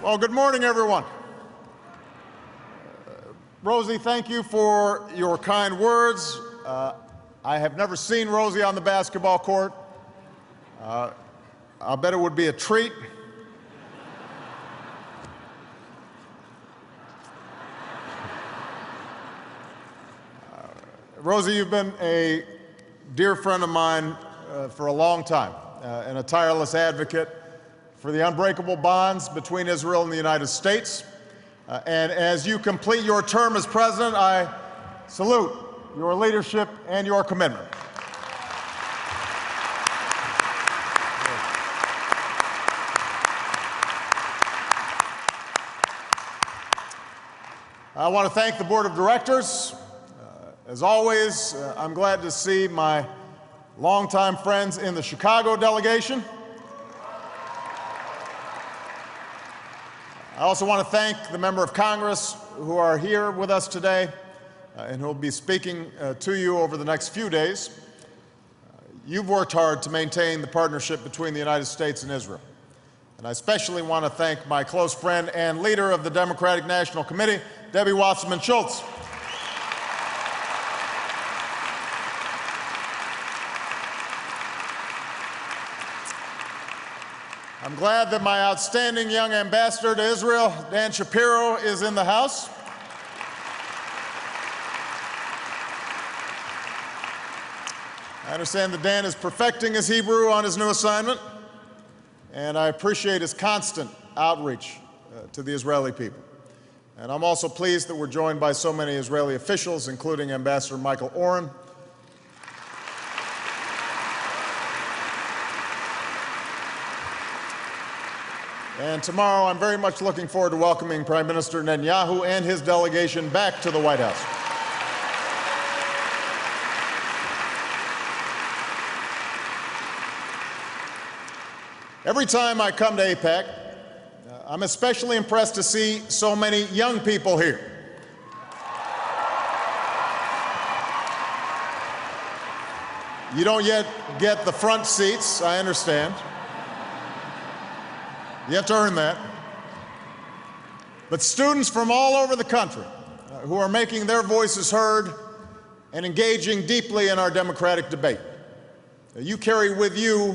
Well, good morning, everyone. Rosie, thank you for your kind words. I have never seen Rosie on the basketball court. I'll bet it would be a treat. Rosie, you've been a dear friend of mine for a long time and a tireless advocate for the unbreakable bonds between Israel and the United States. And as you complete your term as president, I salute your leadership and your commitment. I want to thank the board of directors. As always, I'm glad to see my longtime friends in the Chicago delegation. I also want to thank the member of Congress who are here with us today and who will be speaking to you over the next few days. You've worked hard to maintain the partnership between the United States and Israel. And I especially want to thank my close friend and leader of the Democratic National Committee, Debbie Wasserman Schultz. I'm glad that my outstanding young ambassador to Israel, Dan Shapiro, is in the House. I understand that Dan is perfecting his Hebrew on his new assignment, and I appreciate his constant outreach to the Israeli people. And I'm also pleased that we're joined by so many Israeli officials, including Ambassador Michael Oren. And tomorrow, I'm very much looking forward to welcoming Prime Minister Netanyahu and his delegation back to the White House. Every time I come to AIPAC, I'm especially impressed to see so many young people here. You don't yet get the front seats, I understand. You have to earn that. But students from all over the country who are making their voices heard and engaging deeply in our democratic debate. You carry with you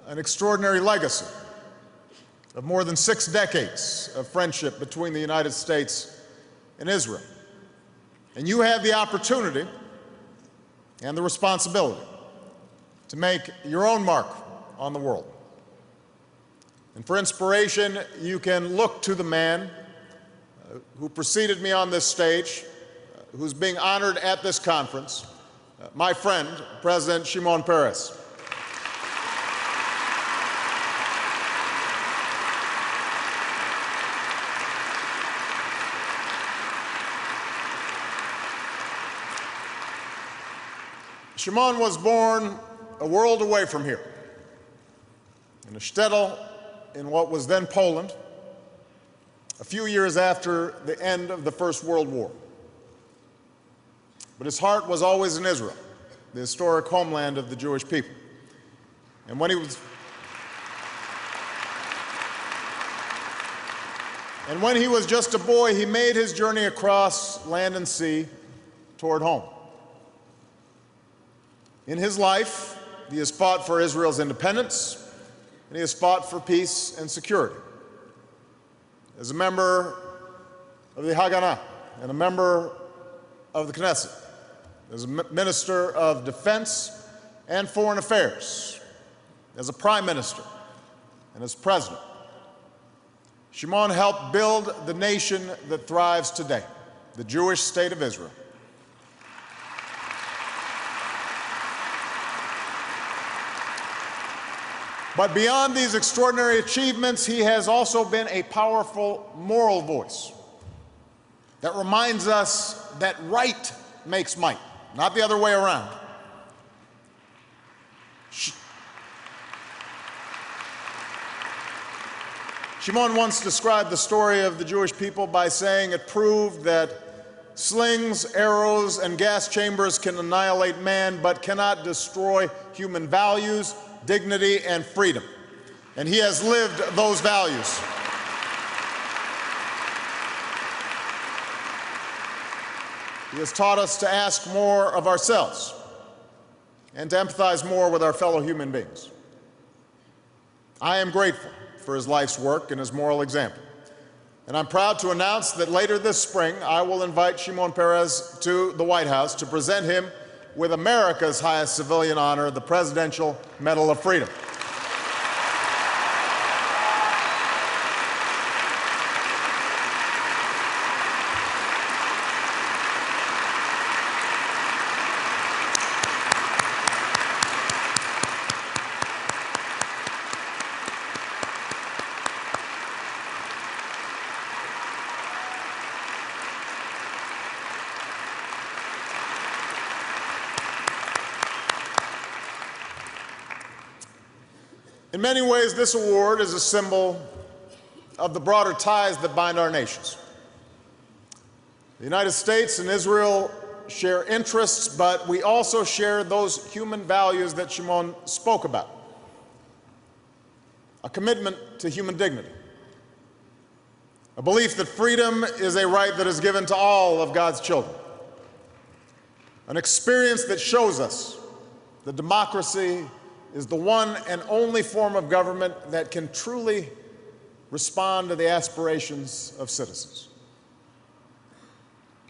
an extraordinary legacy of more than 6 decades of friendship between the United States and Israel. And you have the opportunity and the responsibility to make your own mark on the world. And for inspiration, you can look to the man who preceded me on this stage, who's being honored at this conference, my friend, President Shimon Peres. Shimon was born a world away from here, in a shtetl in what was then Poland, a few years after the end of the First World War. But his heart was always in Israel, the historic homeland of the Jewish people. And when he was just a boy, he made his journey across land and sea toward home. In his life, he has fought for Israel's independence, and he has fought for peace and security. As a member of the Haganah and a member of the Knesset, as a minister of defense and foreign affairs, as a prime minister, and as president, Shimon helped build the nation that thrives today, the Jewish state of Israel. But beyond these extraordinary achievements, he has also been a powerful moral voice that reminds us that right makes might, not the other way around. Shimon once described the story of the Jewish people by saying it proved that slings, arrows, and gas chambers can annihilate man, but cannot destroy human values, dignity, and freedom. And he has lived those values. He has taught us to ask more of ourselves and to empathize more with our fellow human beings. I am grateful for his life's work and his moral example. And I'm proud to announce that later this spring, I will invite Shimon Peres to the White House to present him with America's highest civilian honor, the Presidential Medal of Freedom. In many ways, this award is a symbol of the broader ties that bind our nations. The United States and Israel share interests, but we also share those human values that Shimon spoke about. A commitment to human dignity, a belief that freedom is a right that is given to all of God's children, an experience that shows us that democracy is the one and only form of government that can truly respond to the aspirations of citizens.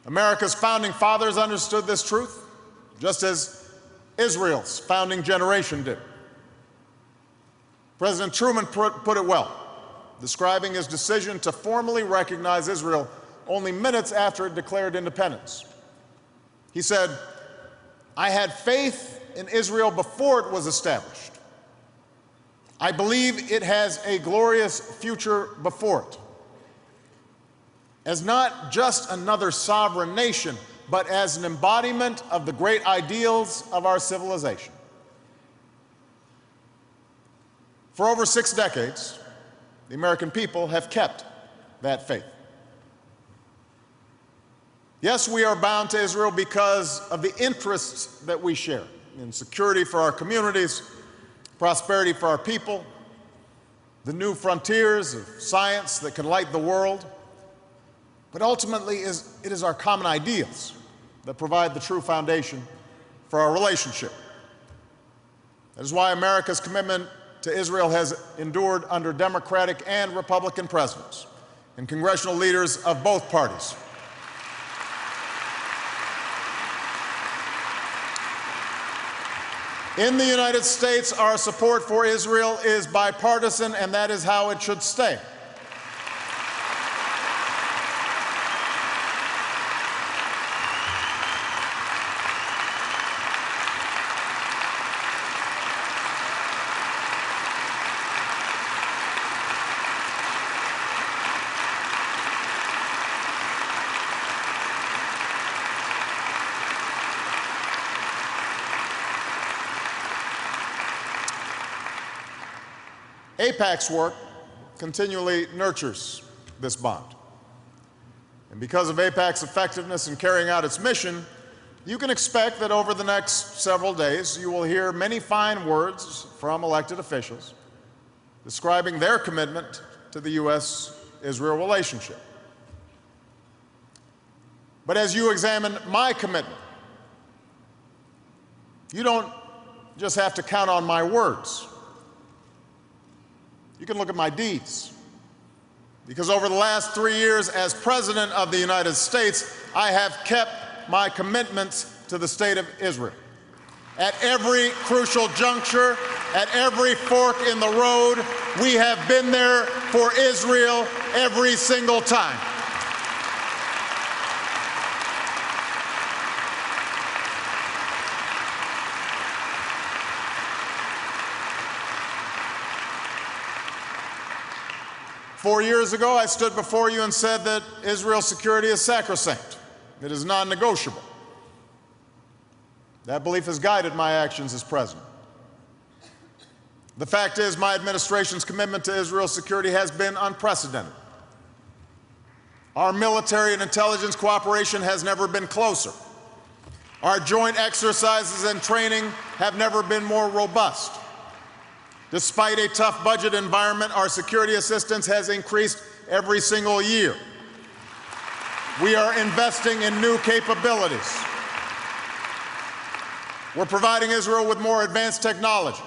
America's founding fathers understood this truth, just as Israel's founding generation did. President Truman put it well, describing his decision to formally recognize Israel only minutes after it declared independence. He said, "I had faith in Israel before it was established. I believe it has a glorious future before it, as not just another sovereign nation, but as an embodiment of the great ideals of our civilization." For over 6 decades, the American people have kept that faith. Yes, we are bound to Israel because of the interests that we share in security for our communities, prosperity for our people, the new frontiers of science that can light the world. But ultimately, it is our common ideals that provide the true foundation for our relationship. That is why America's commitment to Israel has endured under Democratic and Republican presidents and congressional leaders of both parties. In the United States, our support for Israel is bipartisan, and that is how it should stay. AIPAC's work continually nurtures this bond. And because of AIPAC's effectiveness in carrying out its mission, you can expect that over the next several days, you will hear many fine words from elected officials describing their commitment to the U.S.-Israel relationship. But as you examine my commitment, you don't just have to count on my words. You can look at my deeds. Because over the last 3 years as President of the United States, I have kept my commitments to the State of Israel. At every crucial juncture, at every fork in the road, we have been there for Israel every single time. Four years ago, I stood before you and said that Israel's security is sacrosanct. It is non-negotiable. That belief has guided my actions as president. The fact is, my administration's commitment to Israel's security has been unprecedented. Our military and intelligence cooperation has never been closer. Our joint exercises and training have never been more robust. Despite a tough budget environment, our security assistance has increased every single year. We are investing in new capabilities. We're providing Israel with more advanced technology,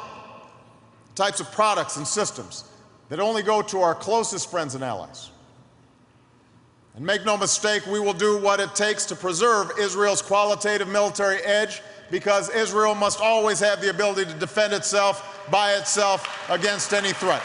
types of products and systems that only go to our closest friends and allies. And make no mistake, we will do what it takes to preserve Israel's qualitative military edge, because Israel must always have the ability to defend itself by itself against any threat.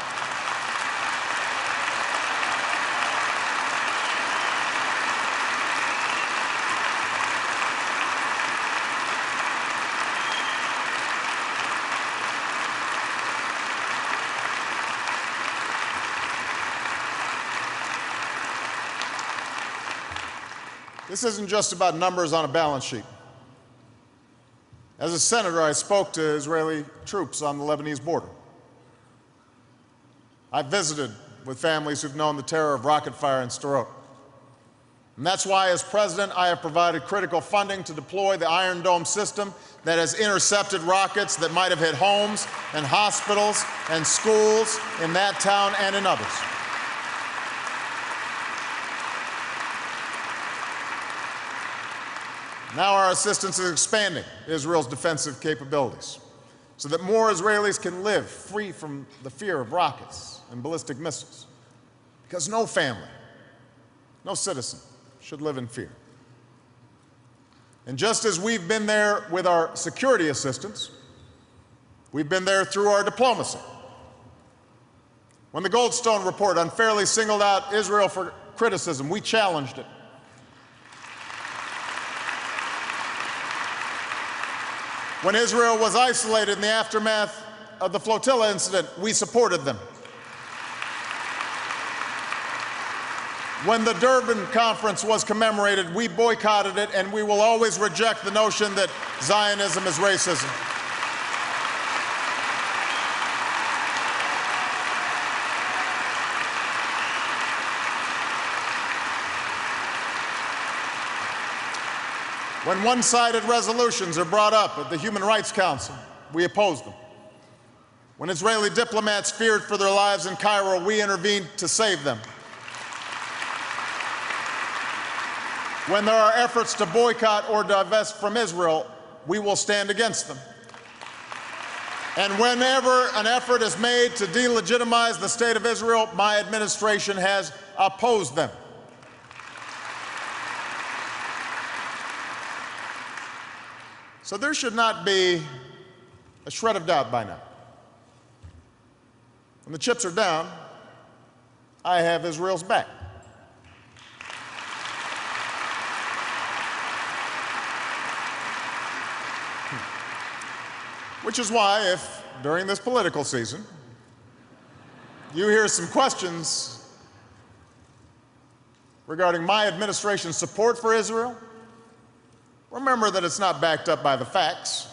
This isn't just about numbers on a balance sheet. As a senator, I spoke to Israeli troops on the Lebanese border. I visited with families who've known the terror of rocket fire in Sderot. And that's why, as president, I have provided critical funding to deploy the Iron Dome system that has intercepted rockets that might have hit homes and hospitals and schools in that town and in others. Now our assistance is expanding Israel's defensive capabilities so that more Israelis can live free from the fear of rockets and ballistic missiles, because no family, no citizen should live in fear. And just as we've been there with our security assistance, we've been there through our diplomacy. When the Goldstone report unfairly singled out Israel for criticism, we challenged it. When Israel was isolated in the aftermath of the flotilla incident, we supported them. When the Durban conference was commemorated, we boycotted it, and we will always reject the notion that Zionism is racism. When one-sided resolutions are brought up at the Human Rights Council, we oppose them. When Israeli diplomats feared for their lives in Cairo, we intervened to save them. When there are efforts to boycott or divest from Israel, we will stand against them. And whenever an effort is made to delegitimize the State of Israel, my administration has opposed them. So there should not be a shred of doubt by now. When the chips are down, I have Israel's back. Which is why, if during this political season you hear some questions regarding my administration's support for Israel, remember that it's not backed up by the facts.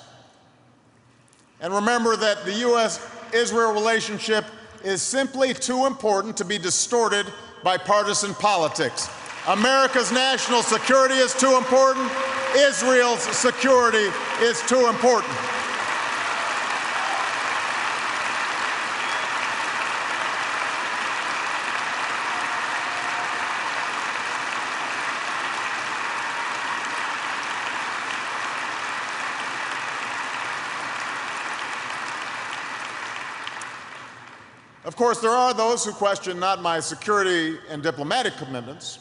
And remember that the U.S.-Israel relationship is simply too important to be distorted by partisan politics. America's national security is too important. Israel's security is too important. Of course, there are those who question not my security and diplomatic commitments,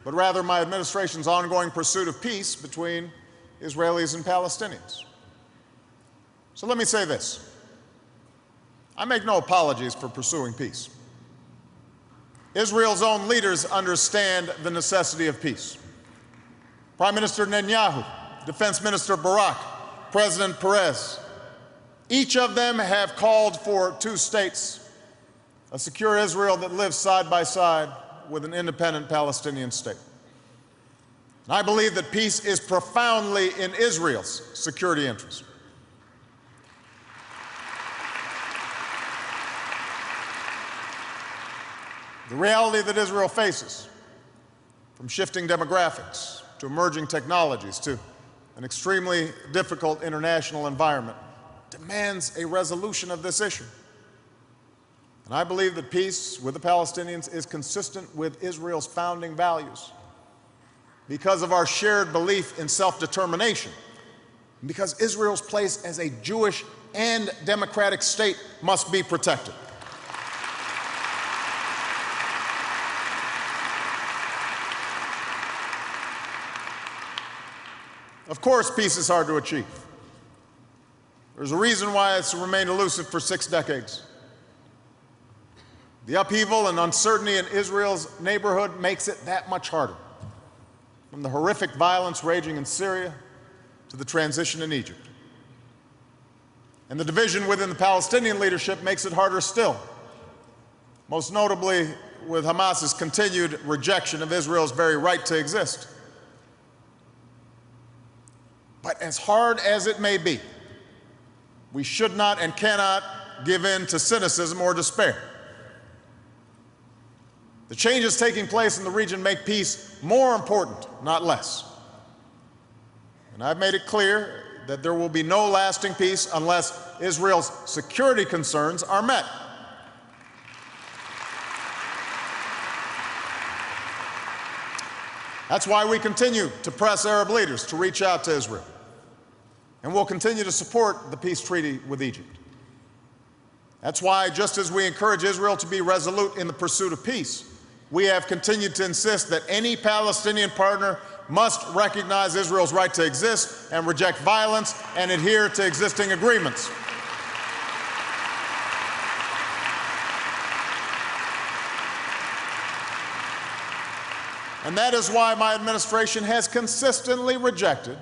but rather my administration's ongoing pursuit of peace between Israelis and Palestinians. So let me say this. I make no apologies for pursuing peace. Israel's own leaders understand the necessity of peace. Prime Minister Netanyahu, Defense Minister Barak, President Perez, each of them have called for two states, a secure Israel that lives side by side with an independent Palestinian state. And I believe that peace is profoundly in Israel's security interest. The reality that Israel faces, from shifting demographics to emerging technologies to an extremely difficult international environment, demands a resolution of this issue. And I believe that peace with the Palestinians is consistent with Israel's founding values because of our shared belief in self-determination, and because Israel's place as a Jewish and democratic state must be protected. Of course, peace is hard to achieve. There's a reason why it's remained elusive for 6 decades. The upheaval and uncertainty in Israel's neighborhood makes it that much harder. From the horrific violence raging in Syria to the transition in Egypt. And the division within the Palestinian leadership makes it harder still, most notably with Hamas's continued rejection of Israel's very right to exist. But as hard as it may be, we should not and cannot give in to cynicism or despair. The changes taking place in the region make peace more important, not less. And I've made it clear that there will be no lasting peace unless Israel's security concerns are met. That's why we continue to press Arab leaders to reach out to Israel. And we'll continue to support the peace treaty with Egypt. That's why, just as we encourage Israel to be resolute in the pursuit of peace, we have continued to insist that any Palestinian partner must recognize Israel's right to exist and reject violence and adhere to existing agreements. And that is why my administration has consistently rejected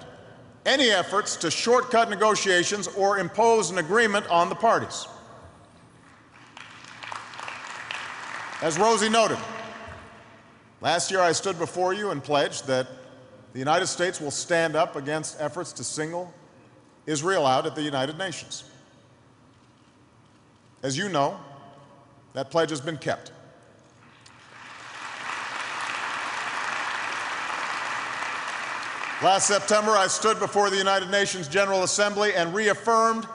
any efforts to shortcut negotiations or impose an agreement on the parties. As Rosie noted, last year I stood before you and pledged that the United States will stand up against efforts to single Israel out at the United Nations. As you know, that pledge has been kept. Last September, I stood before the United Nations General Assembly and reaffirmed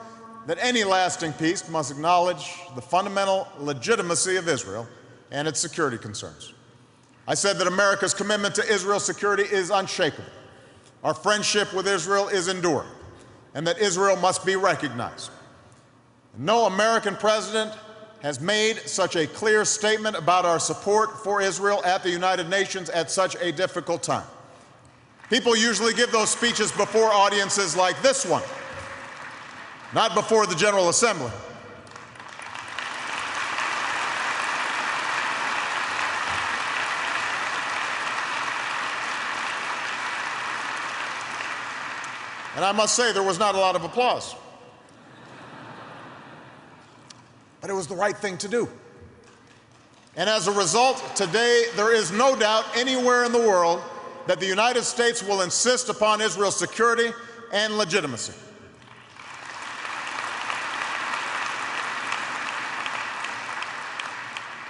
that any lasting peace must acknowledge the fundamental legitimacy of Israel and its security concerns. I said that America's commitment to Israel's security is unshakable. Our friendship with Israel is enduring, and that Israel must be recognized. No American president has made such a clear statement about our support for Israel at the United Nations at such a difficult time. People usually give those speeches before audiences like this one, not before the General Assembly. And I must say, there was not a lot of applause. But it was the right thing to do. And as a result, today there is no doubt anywhere in the world that the United States will insist upon Israel's security and legitimacy.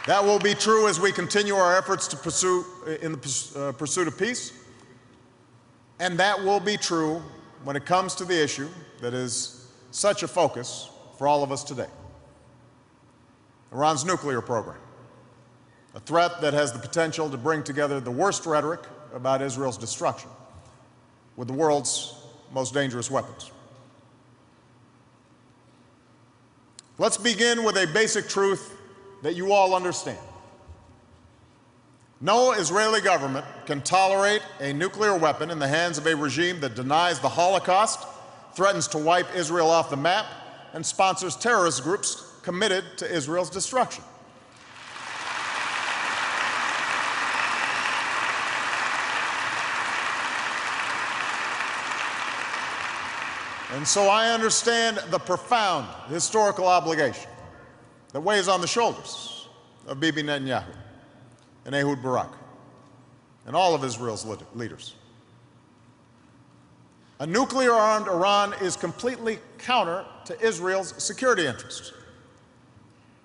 That will be true as we continue our efforts to pursue pursuit of peace, and that will be true when it comes to the issue that is such a focus for all of us today: Iran's nuclear program, a threat that has the potential to bring together the worst rhetoric about Israel's destruction with the world's most dangerous weapons. Let's begin with a basic truth that you all understand. No Israeli government can tolerate a nuclear weapon in the hands of a regime that denies the Holocaust, threatens to wipe Israel off the map, and sponsors terrorist groups committed to Israel's destruction. And so I understand the profound historical obligation that weighs on the shoulders of Bibi Netanyahu and Ehud Barak and all of Israel's leaders. A nuclear-armed Iran is completely counter to Israel's security interests.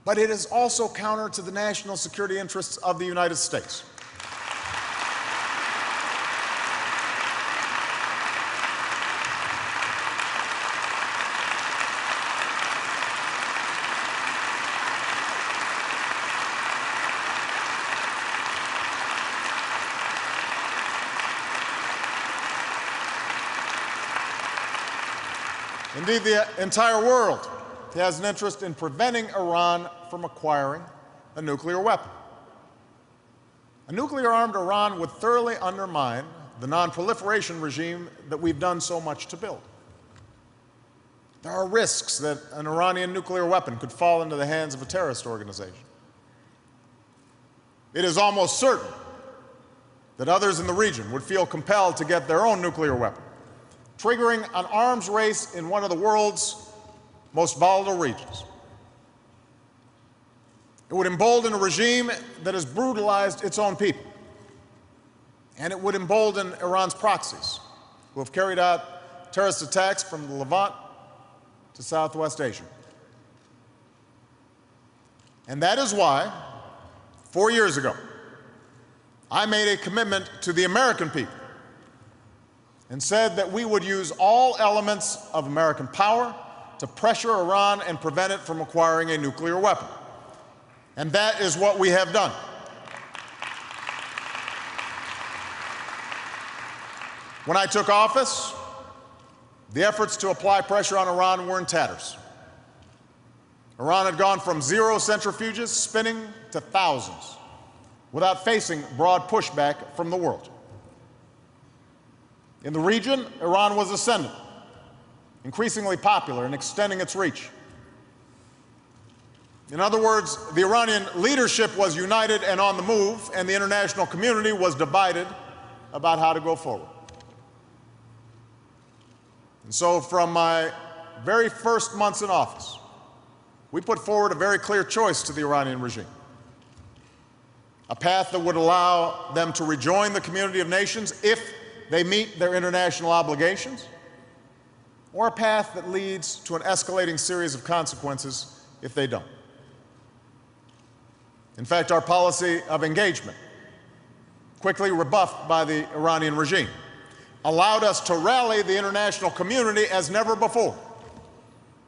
But it is also counter to the national security interests of the United States. Indeed, the entire world has an interest in preventing Iran from acquiring a nuclear weapon. A nuclear-armed Iran would thoroughly undermine the non-proliferation regime that we've done so much to build. There are risks that an Iranian nuclear weapon could fall into the hands of a terrorist organization. It is almost certain that others in the region would feel compelled to get their own nuclear weapon, triggering an arms race in one of the world's most volatile regions. It would embolden a regime that has brutalized its own people, and it would embolden Iran's proxies, who have carried out terrorist attacks from the Levant to Southwest Asia. And that is why, 4 years ago, I made a commitment to the American people and said that we would use all elements of American power to pressure Iran and prevent it from acquiring a nuclear weapon. And that is what we have done. When I took office, the efforts to apply pressure on Iran were in tatters. Iran had gone from 0 centrifuges spinning to thousands without facing broad pushback from the world. In the region, Iran was ascendant, increasingly popular and extending its reach. In other words, the Iranian leadership was united and on the move, and the international community was divided about how to go forward. And so from my very first months in office, we put forward a very clear choice to the Iranian regime. A path that would allow them to rejoin the community of nations if they meet their international obligations, or a path that leads to an escalating series of consequences if they don't. In fact, our policy of engagement, quickly rebuffed by the Iranian regime, allowed us to rally the international community as never before,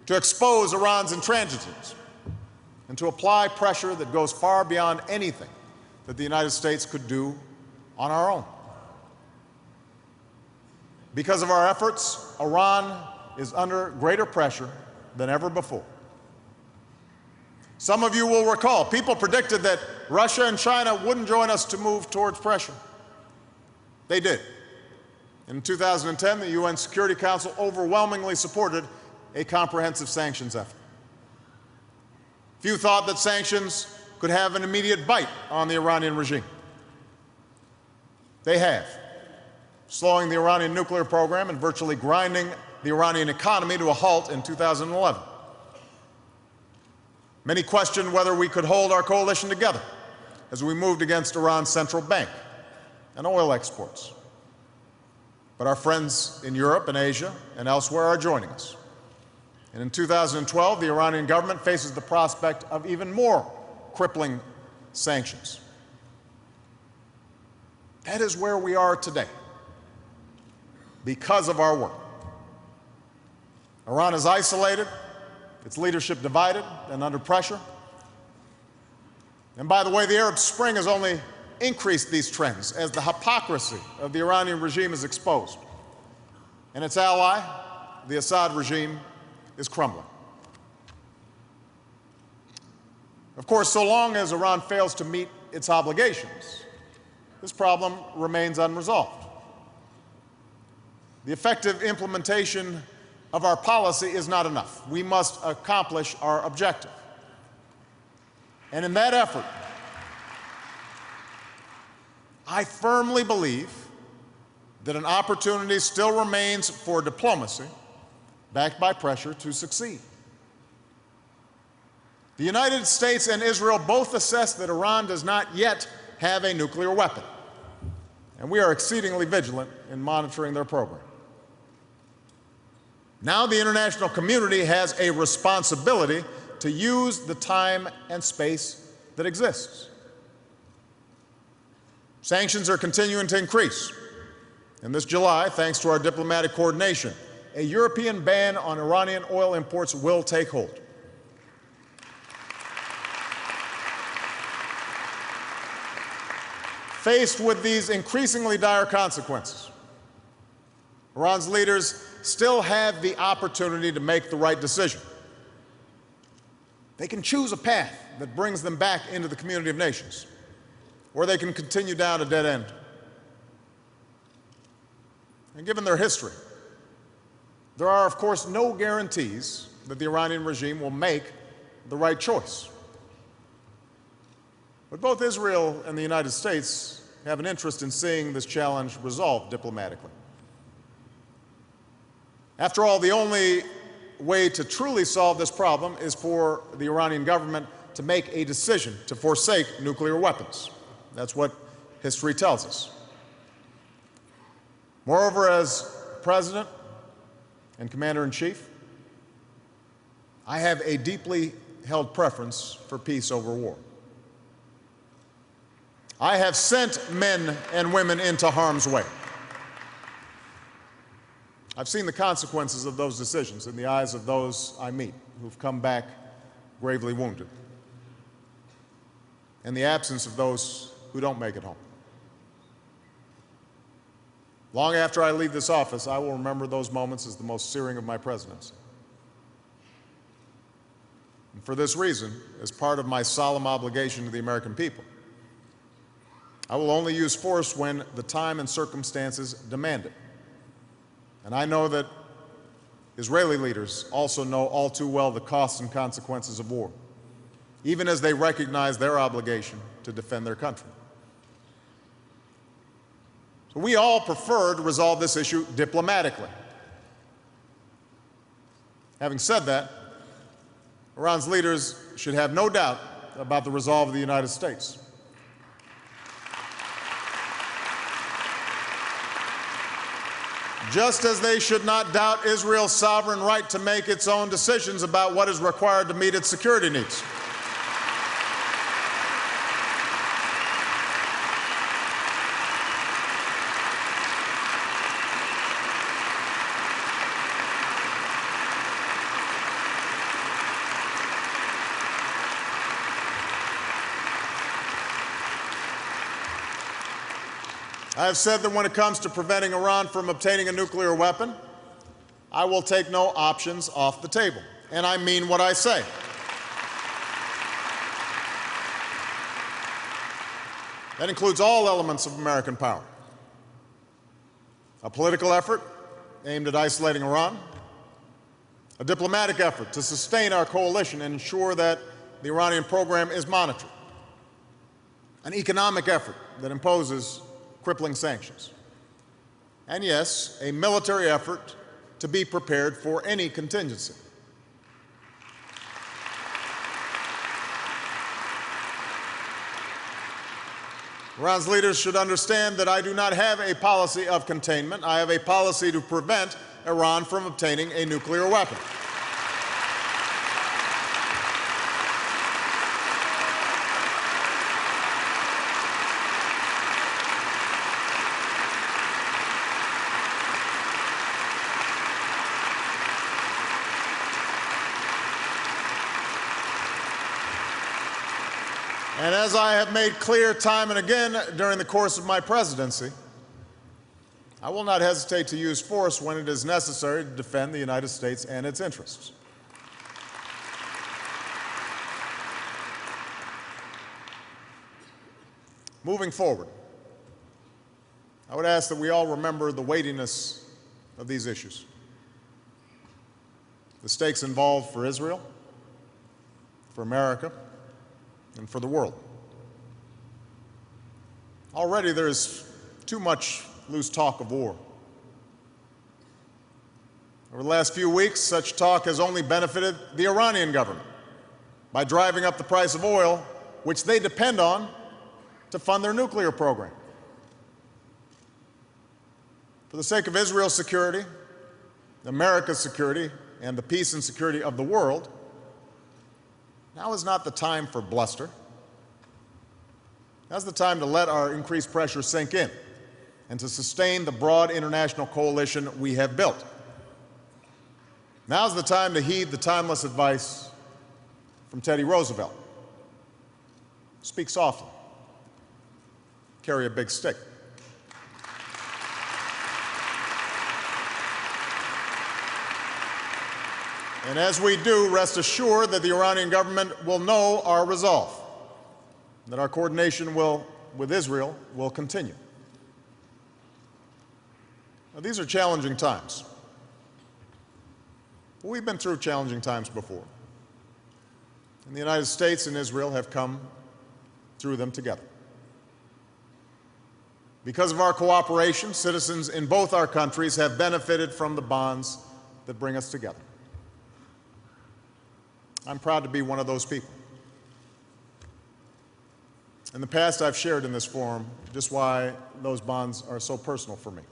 to expose Iran's intransigence, and to apply pressure that goes far beyond anything that the United States could do on our own. Because of our efforts, Iran is under greater pressure than ever before. Some of you will recall, people predicted that Russia and China wouldn't join us to move towards pressure. They did. In 2010, the UN Security Council overwhelmingly supported a comprehensive sanctions effort. Few thought that sanctions could have an immediate bite on the Iranian regime. They have, slowing the Iranian nuclear program and virtually grinding the Iranian economy to a halt in 2011. Many questioned whether we could hold our coalition together as we moved against Iran's central bank and oil exports. But our friends in Europe and Asia and elsewhere are joining us. And in 2012, the Iranian government faces the prospect of even more crippling sanctions. That is where we are today, because of our work. Iran is isolated, its leadership divided and under pressure. And by the way, the Arab Spring has only increased these trends as the hypocrisy of the Iranian regime is exposed. And its ally, the Assad regime, is crumbling. Of course, so long as Iran fails to meet its obligations, this problem remains unresolved. The effective implementation of our policy is not enough. We must accomplish our objective. And in that effort, I firmly believe that an opportunity still remains for diplomacy, backed by pressure, to succeed. The United States and Israel both assess that Iran does not yet have a nuclear weapon, and we are exceedingly vigilant in monitoring their program. Now the international community has a responsibility to use the time and space that exists. Sanctions are continuing to increase. And this July, thanks to our diplomatic coordination, a European ban on Iranian oil imports will take hold. Faced with these increasingly dire consequences, Iran's leaders still have the opportunity to make the right decision. They can choose a path that brings them back into the community of nations, or they can continue down a dead end. And given their history, there are, of course, no guarantees that the Iranian regime will make the right choice. But both Israel and the United States have an interest in seeing this challenge resolved diplomatically. After all, the only way to truly solve this problem is for the Iranian government to make a decision to forsake nuclear weapons. That's what history tells us. Moreover, as President and Commander-in-Chief, I have a deeply held preference for peace over war. I have sent men and women into harm's way. I've seen the consequences of those decisions in the eyes of those I meet who've come back gravely wounded, and the absence of those who don't make it home. Long after I leave this office, I will remember those moments as the most searing of my presidency. And for this reason, as part of my solemn obligation to the American people, I will only use force when the time and circumstances demand it. And I know that Israeli leaders also know all too well the costs and consequences of war, even as they recognize their obligation to defend their country. So we all prefer to resolve this issue diplomatically. Having said that, Iran's leaders should have no doubt about the resolve of the United States. Just as they should not doubt Israel's sovereign right to make its own decisions about what is required to meet its security needs. I have said that when it comes to preventing Iran from obtaining a nuclear weapon, I will take no options off the table. And I mean what I say. That includes all elements of American power. A political effort aimed at isolating Iran, a diplomatic effort to sustain our coalition and ensure that the Iranian program is monitored, an economic effort that imposes crippling sanctions, and yes, a military effort to be prepared for any contingency. Iran's leaders should understand that I do not have a policy of containment. I have a policy to prevent Iran from obtaining a nuclear weapon. And as I have made clear time and again during the course of my presidency, I will not hesitate to use force when it is necessary to defend the United States and its interests. Moving forward, I would ask that we all remember the weightiness of these issues. The stakes involved for Israel, for America, and for the world. Already there is too much loose talk of war. Over the last few weeks, such talk has only benefited the Iranian government by driving up the price of oil, which they depend on to fund their nuclear program. For the sake of Israel's security, America's security, and the peace and security of the world, now is not the time for bluster. Now's the time to let our increased pressure sink in and to sustain the broad international coalition we have built. Now's the time to heed the timeless advice from Teddy Roosevelt. Speak softly. Carry a big stick. And as we do, rest assured that the Iranian government will know our resolve, that our coordination with Israel will continue. Now, these are challenging times. We've been through challenging times before, and the United States and Israel have come through them together. Because of our cooperation, citizens in both our countries have benefited from the bonds that bring us together. I'm proud to be one of those people. In the past, I've shared in this forum just why those bonds are so personal for me.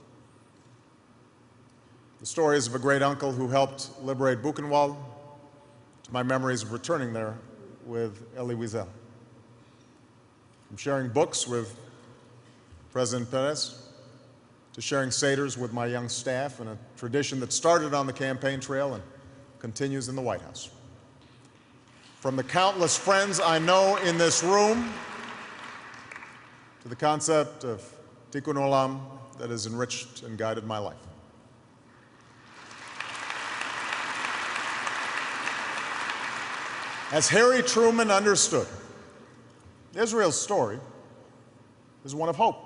The stories of a great uncle who helped liberate Buchenwald, to my memories of returning there with Elie Wiesel. From sharing books with President Perez, to sharing seders with my young staff, and a tradition that started on the campaign trail and continues in the White House. From the countless friends I know in this room, to the concept of tikkun olam that has enriched and guided my life. As Harry Truman understood, Israel's story is one of hope.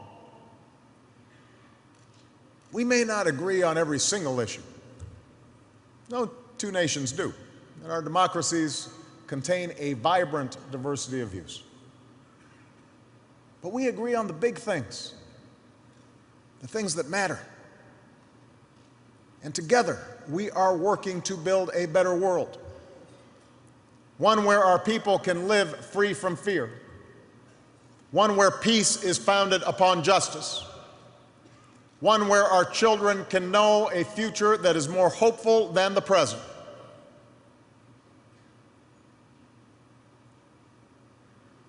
We may not agree on every single issue. No two nations do, and our democracies contain a vibrant diversity of views. But we agree on the big things, the things that matter. And together, we are working to build a better world, one where our people can live free from fear, one where peace is founded upon justice, one where our children can know a future that is more hopeful than the present.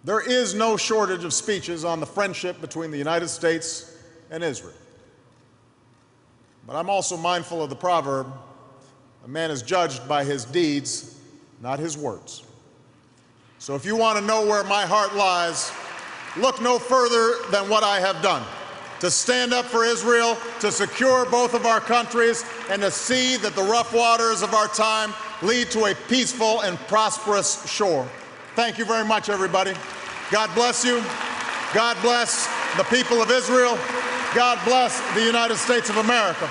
There is no shortage of speeches on the friendship between the United States and Israel. But I'm also mindful of the proverb, a man is judged by his deeds, not his words. So if you want to know where my heart lies, look no further than what I have done, to stand up for Israel, to secure both of our countries, and to see that the rough waters of our time lead to a peaceful and prosperous shore. Thank you very much, everybody. God bless you. God bless the people of Israel. God bless the United States of America.